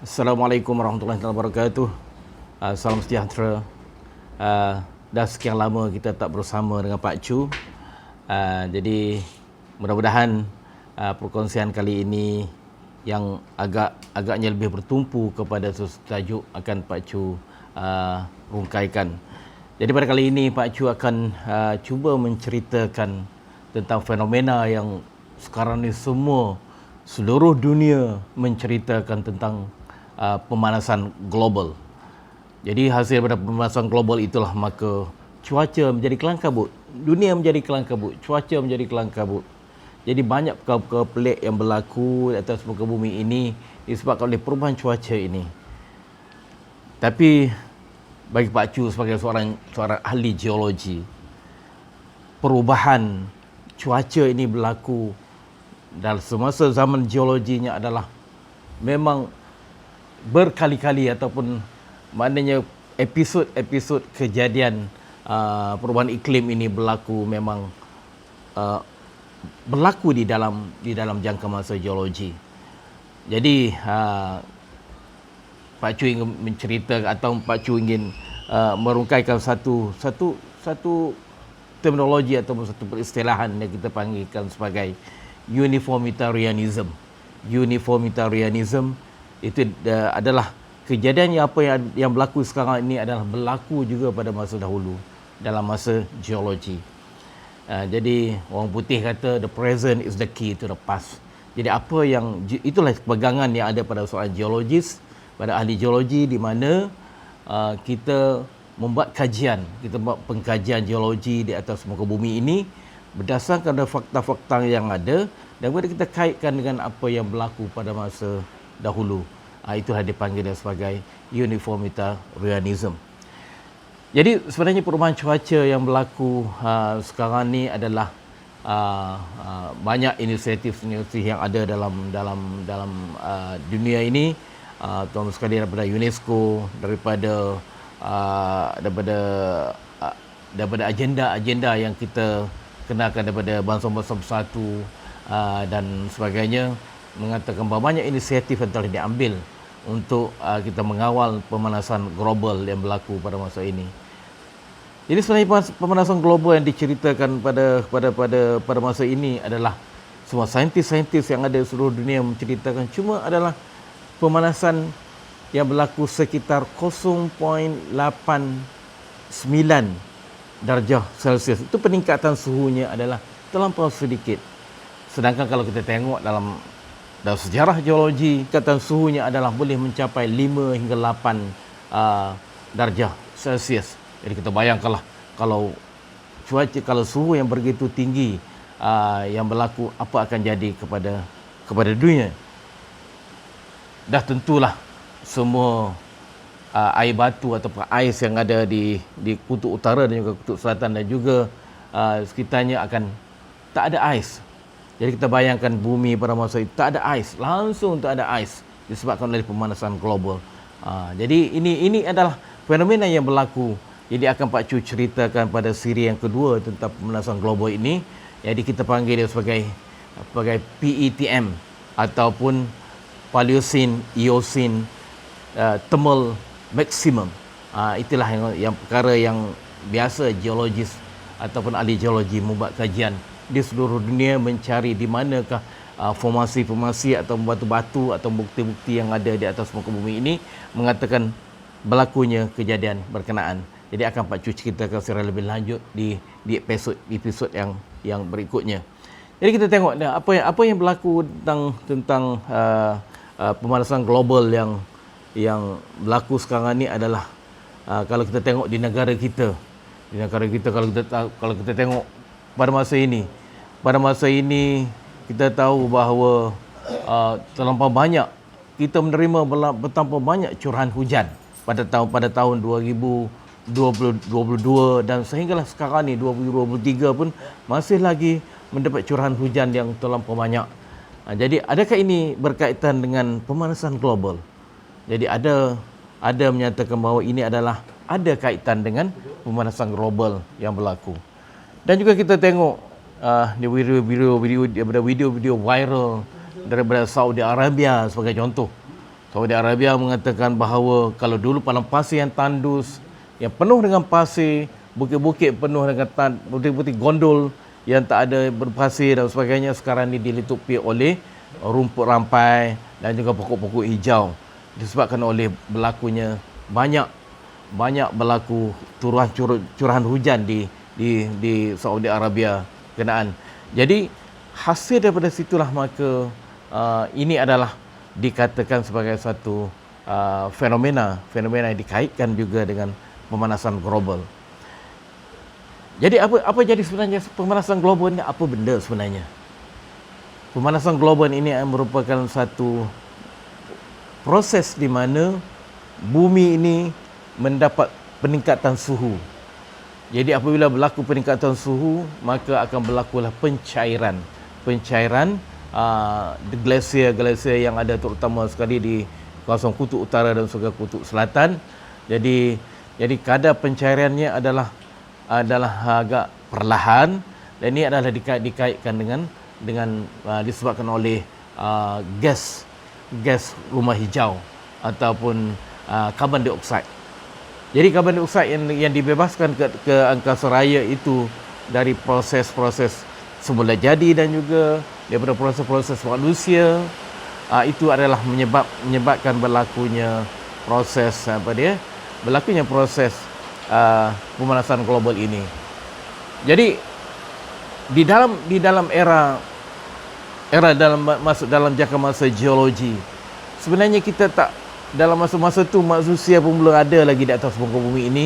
Assalamualaikum warahmatullahi wabarakatuh. Salam sejahtera. Dah sekian lama kita tak bersama dengan Pak Chu. Jadi mudah-mudahan perkongsian kali ini yang agaknya lebih bertumpu kepada sesuatu tajuk akan Pak Chu rungkaikan. Jadi pada kali ini Pak Chu akan cuba menceritakan tentang fenomena yang sekarang ni seluruh dunia menceritakan tentang pemanasan global. Jadi hasil daripada pemanasan global itulah maka cuaca menjadi kelang kabut, dunia menjadi kelang kabut, cuaca menjadi kelang kabut. Jadi banyak perkara-perkara pelik yang berlaku di atas muka bumi ini disebabkan oleh perubahan cuaca ini. Tapi bagi Pak Chu sebagai seorang ahli geologi, perubahan cuaca ini berlaku dalam semasa zaman geologinya adalah memang berkali-kali ataupun maknanya episod-episod kejadian perubahan iklim ini berlaku memang berlaku di dalam jangka masa geologi. Jadi Pak Chu ingin menceritakan atau Pak Chu ingin merungkaikan satu terminologi atau satu peristilahan yang kita panggilkan sebagai uniformitarianism. Uniformitarianism itu adalah kejadian yang berlaku sekarang ini adalah berlaku juga pada masa dahulu dalam masa geologi. Jadi orang putih kata the present is the key to the past. Jadi itulah pegangan yang ada pada seorang geologis, pada ahli geologi, di mana kita membuat kajian, kita buat pengkajian geologi di atas muka bumi ini berdasarkan fakta-fakta yang ada dan kemudian kita kaitkan dengan apa yang berlaku pada masa dahulu. Itulah dipanggil sebagai uniformitarianism. Jadi sebenarnya perubahan cuaca yang berlaku sekarang ni adalah banyak inisiatif yang ada dalam dunia ini, terutama sekali daripada UNESCO, daripada agenda-agenda yang kita kenalkan daripada bangsa-bangsa bersatu dan sebagainya, mengatakan bahawa banyak inisiatif yang telah diambil untuk kita mengawal pemanasan global yang berlaku pada masa ini. Jadi sebenarnya pemanasan global yang diceritakan pada masa ini adalah semua saintis-saintis yang ada di seluruh dunia menceritakan cuma adalah pemanasan yang berlaku sekitar 0.89 darjah Celsius. Itu peningkatan suhunya adalah terlampau sedikit. Sedangkan kalau kita tengok dalam sejarah geologi, tingkatan suhunya adalah boleh mencapai 5 hingga 8 darjah Celsius. Jadi kita bayangkanlah kalau suhu yang begitu tinggi yang berlaku, apa akan jadi kepada dunia. Dah tentulah semua air batu ataupun ais yang ada di kutub utara dan juga kutub selatan dan juga sekitarnya akan tak ada ais. Jadi kita bayangkan bumi pada masa itu tak ada ais, langsung tak ada ais disebabkan oleh pemanasan global. Jadi ini adalah fenomena yang berlaku. Jadi akan Pak Chu ceritakan pada siri yang kedua tentang pemanasan global ini. Jadi kita panggil dia sebagai PETM ataupun Paleocene Eocene Thermal Maximum. Itulah yang perkara yang biasa geologis ataupun ahli geologi membuat kajian di seluruh dunia mencari di manakah formasi-formasi atau batu-batu atau bukti-bukti yang ada di atas muka bumi ini mengatakan berlakunya kejadian berkenaan. Jadi akan Pak Chu ceritakan secara lebih lanjut di episod yang berikutnya. Jadi kita tengok apa yang berlaku tentang pemanasan global yang berlaku sekarang ni adalah kalau kita tengok di negara kita kalau kita tengok pada masa ini kita tahu bahawa terlampau banyak kita menerima bertambah banyak curahan hujan pada tahun 2022 dan sehinggalah sekarang ni 2023 pun masih lagi mendapat curahan hujan yang terlampau banyak. Jadi adakah ini berkaitan dengan pemanasan global? Jadi ada menyatakan bahawa ini adalah ada kaitan dengan pemanasan global yang berlaku. Dan juga kita tengok di video viral daripada Saudi Arabia sebagai contoh. Saudi Arabia mengatakan bahawa kalau dulu padang pasir yang tandus, yang penuh dengan pasir, bukit-bukit penuh dengan putih-putih gondol yang tak ada berpasir dan sebagainya, sekarang ini dilitupi oleh rumput rampai dan juga pokok-pokok hijau, disebabkan oleh berlakunya banyak berlaku curahan hujan di Saudi Arabia kenaan. Jadi hasil daripada situlah maka ini adalah dikatakan sebagai satu fenomena yang dikaitkan juga dengan pemanasan global. Jadi apa jadi sebenarnya pemanasan global ini? Apa benda sebenarnya? Pemanasan global ini merupakan satu proses di mana bumi ini mendapat peningkatan suhu. Jadi apabila berlaku peningkatan suhu, maka akan berlakulah pencairan glasier yang ada terutama sekali di kawasan kutub utara dan juga kutub selatan. Jadi kadar pencairannya adalah agak perlahan, dan ini adalah dikaitkan dengan disebabkan oleh gas rumah hijau ataupun karbon dioksida. Jadi karbon dioksida yang dibebaskan ke angkasa raya itu dari proses-proses semula jadi dan juga daripada proses-proses manusia, itu adalah menyebabkan berlakunya proses pemanasan global ini. Jadi di dalam era dalam jangka masa geologi, sebenarnya kita tak, dalam masa-masa tu manusia pun belum ada lagi di atas muka bumi ini,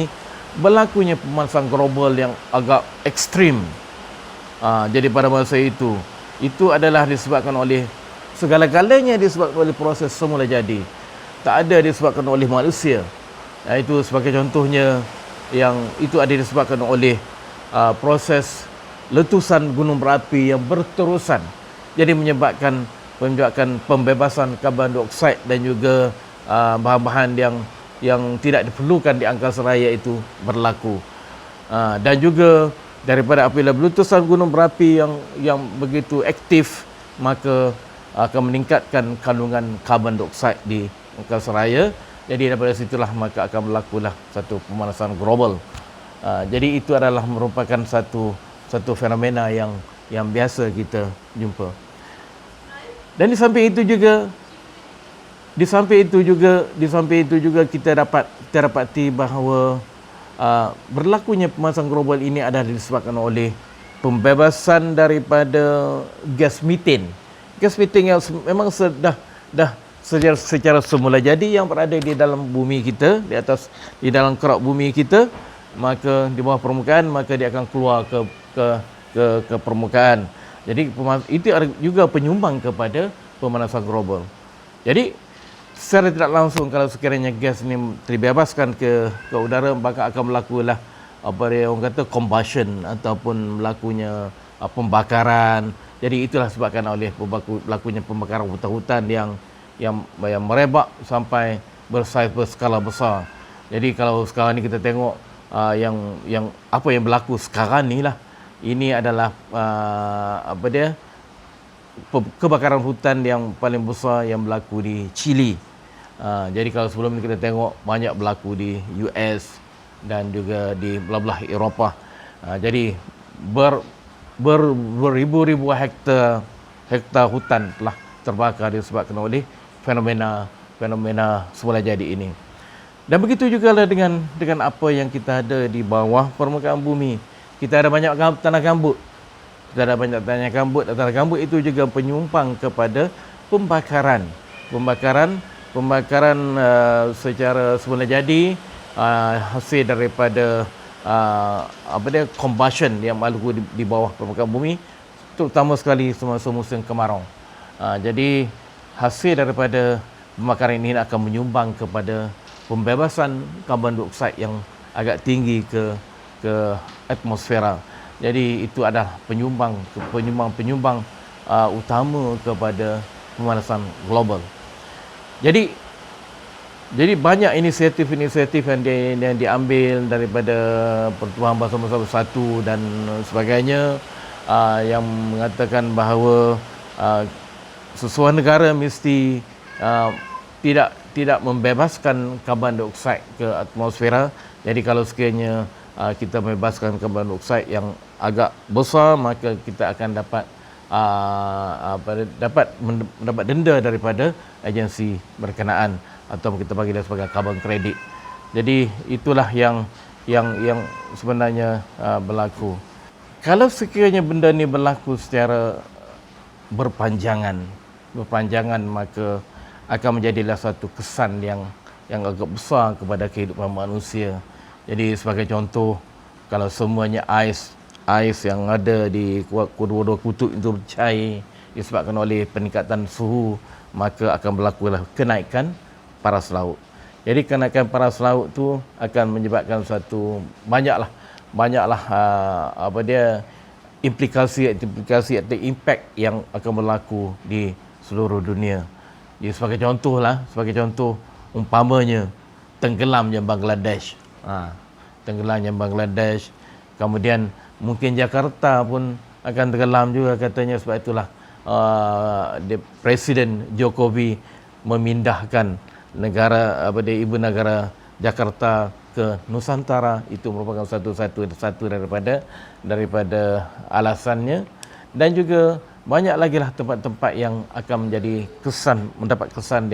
berlakunya pemanasan global yang agak ekstrim. Jadi pada masa itu adalah disebabkan oleh segala-galanya, disebabkan oleh proses semula jadi, tak ada disebabkan oleh manusia. Itu sebagai contohnya, yang itu ada disebabkan oleh proses letusan gunung berapi yang berterusan, jadi menyebabkan pembebasan karbon dioksida dan juga bahan-bahan yang tidak diperlukan di angkasa raya itu berlaku. Dan juga daripada apabila letusan gunung berapi yang begitu aktif, maka akan meningkatkan kandungan karbon dioksida di angkasa raya. Jadi daripada situlah maka akan berlakulah satu pemanasan global. Jadi itu adalah merupakan satu fenomena yang biasa kita jumpa. Dan di samping itu juga kita dapati bahawa berlakunya pemanasan global ini adalah disebabkan oleh pembebasan daripada gas metan. Gas metan yang memang secara semula jadi yang berada di dalam bumi kita, di dalam kerak bumi kita, maka di bawah permukaan, maka dia akan keluar ke permukaan. Jadi itu juga penyumbang kepada pemanasan global. Jadi secara tidak langsung, kalau sekiranya gas ini dibebaskan ke udara, maka akan berlakulah apa dia orang kata combustion ataupun berlakunya pembakaran. Jadi itulah sebabkan oleh berlakunya pembakaran hutan-hutan yang merebak sampai berskala besar. Jadi kalau sekarang ni kita tengok yang apa yang berlaku sekarang ni lah, ini adalah kebakaran hutan yang paling besar yang berlaku di Chile. Jadi kalau sebelum ni kita tengok banyak berlaku di US dan juga di belah-belah Eropah. Jadi beribu-ribu hektar hutan telah terbakar disebabkan oleh fenomena semula jadi ini. Dan begitu juga lah dengan apa yang kita ada di bawah permukaan bumi. Kita ada banyak tanah gambut. Tanah gambut itu juga penyumbang kepada pembakaran secara semula jadi, hasil daripada combustion yang berlaku di bawah permukaan bumi, terutama sekali semasa musim kemarau. Jadi hasil daripada pembakaran ini akan menyumbang kepada pembebasan karbon dioksida yang agak tinggi ke atmosfera. Jadi itu adalah penyumbang utama kepada pemanasan global. Jadi banyak inisiatif yang diambil daripada Pertubuhan Bangsa-Bangsa Bersatu dan sebagainya, yang mengatakan bahawa sesuatu negara mesti tidak membebaskan karbon dioksida ke atmosfera. Jadi kalau sekiranya kita membebaskan karbon dioksida yang agak besar, maka kita akan dapat mendapat denda daripada agensi berkenaan, atau kita bagi dia sebagai carbon credit. Jadi itulah yang sebenarnya berlaku. Kalau sekiranya benda ni berlaku secara berpanjangan, maka akan menjadilah satu kesan yang agak besar kepada kehidupan manusia. Jadi sebagai contoh, kalau semuanya ais yang ada di kedua-dua kutub itu bercair disebabkan oleh peningkatan suhu, maka akan berlakulah kenaikan paras laut. Jadi kenaikan paras laut tu akan menyebabkan satu banyaklah implikasi atau impak yang akan berlaku di seluruh dunia. Jadi sebagai contoh umpamanya tenggelamnya Bangladesh. Tenggelamnya Bangladesh. Kemudian mungkin Jakarta pun akan tenggelam juga katanya, sebab itulah Presiden Jokowi memindahkan ibu negara Jakarta ke Nusantara. Itu merupakan satu daripada alasannya. Dan juga banyak lagi lah tempat-tempat yang akan mendapat kesan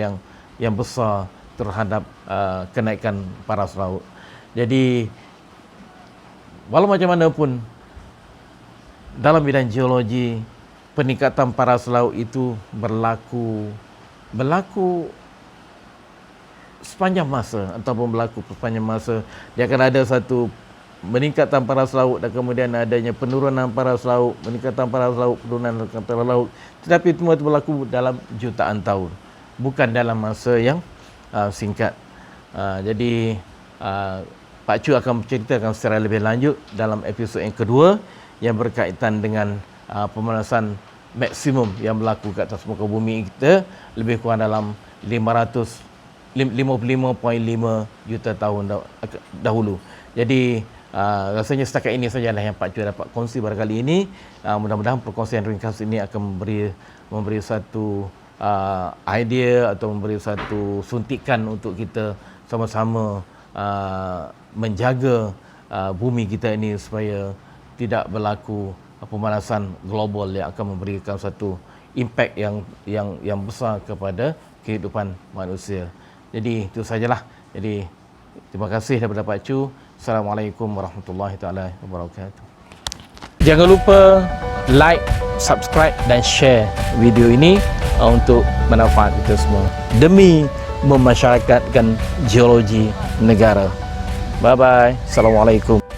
yang besar terhadap kenaikan paras laut. Jadi walau macam mana pun, dalam bidang geologi, peningkatan paras laut itu berlaku sepanjang masa, dia akan ada satu meningkatan paras laut dan kemudian adanya penurunan paras laut, meningkatan paras laut, penurunan paras laut. Tetapi semua itu berlaku dalam jutaan tahun, bukan dalam masa yang singkat. Jadi Pak Chu akan menceritakan secara lebih lanjut dalam episod yang kedua yang berkaitan dengan pemanasan maksimum yang berlaku ke atas muka bumi kita lebih kurang dalam 55.5 juta tahun dahulu. Jadi rasanya setakat ini sajalah yang Pak Chu dapat kongsi pada kali ini. Mudah-mudahan perkongsian ringkas ini akan memberi satu idea atau memberi satu suntikan untuk kita sama-sama menjaga bumi kita ini supaya tidak berlaku pemanasan global yang akan memberikan satu impak yang besar kepada kehidupan manusia. Jadi itu sajalah. Jadi terima kasih daripada Pak Chu. Assalamualaikum warahmatullahi taala wabarakatuh. Jangan lupa like, subscribe dan share video ini untuk manfaat kita semua demi memasyarakatkan geologi negara. Bye bye. Assalamualaikum.